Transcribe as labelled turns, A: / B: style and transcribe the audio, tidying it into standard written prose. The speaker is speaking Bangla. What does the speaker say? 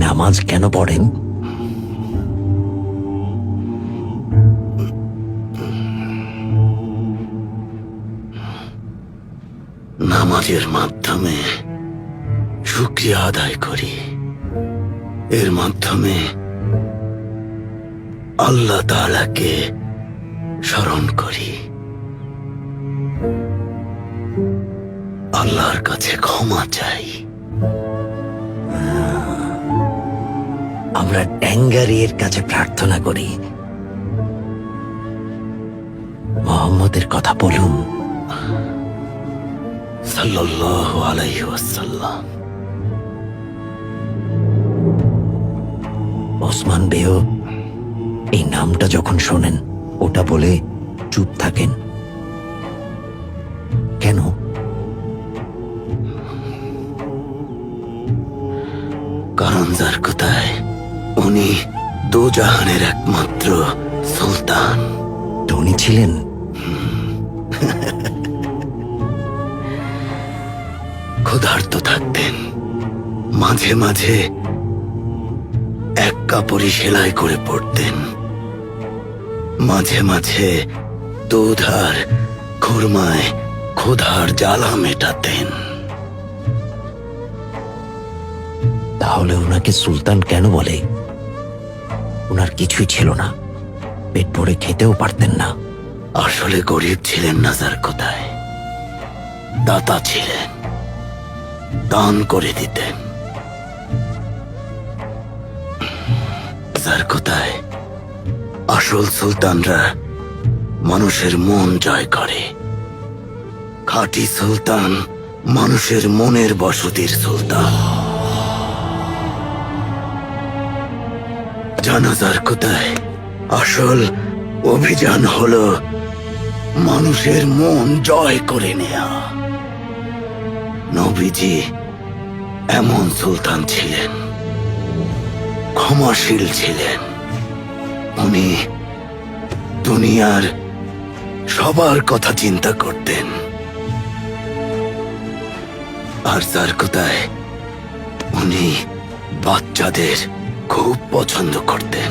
A: নামাজ কেন পড়েন?
B: নামাজের মাধ্যমে শুকরিয়া আদায় করি, এর মাধ্যমে আল্লাহ তাআলাকে স্মরণ করি, আল্লাহর কাছে ক্ষমা চাই।
A: আমরা ট্যাঙ্গারির কাছে প্রার্থনা করি। মুহাম্মদের কথা বলুন
B: সাল্লাল্লাহু আলাইহি ওয়াসাল্লাম।
A: ওসমান বেও এই নামটা যখন শোনেন ওটা বলে চুপ থাকেন কেন?
B: কারণ যার কোথায় উনি দোজাহানের একমাত্র সুলতান।
A: ধনী ছিলেন?
B: ক্ষুধার্ত থাকতেন, মাঝে মাঝে এক কাপড়ই সেলাই করে পড়তেন, মাঝে মাঝে দুধ আর খুরমায় ক্ষুধার জ্বালা মেটাতেন।
A: তাহলে ওনাকে সুলতান কেন বলে? ওনার কিছুই ছিল না, পেট ভরে খেতেও পারতেন না।
B: আসলে গরিব ছিলেন না যার কোথায়, দাতা ছিলেন, দান করে দিতেন। যার কোথায় আসল সুলতানরা মানুষের মন জয় করে, খাঁটি সুলতান মানুষের মনের বসতির সুলতান। জানাজার কোথায় আসল অভিযান হলো মানুষের মন জয় করে নেয়া। নবীজি এমন সুলতান ছিলেন, ক্ষমাশীল ছিলেন। উনি দুনিয়ার সবার কথা চিন্তা করতেন। আর যার কোথায় উনি বাচ্চাদের খুব পছন্দ করতেন।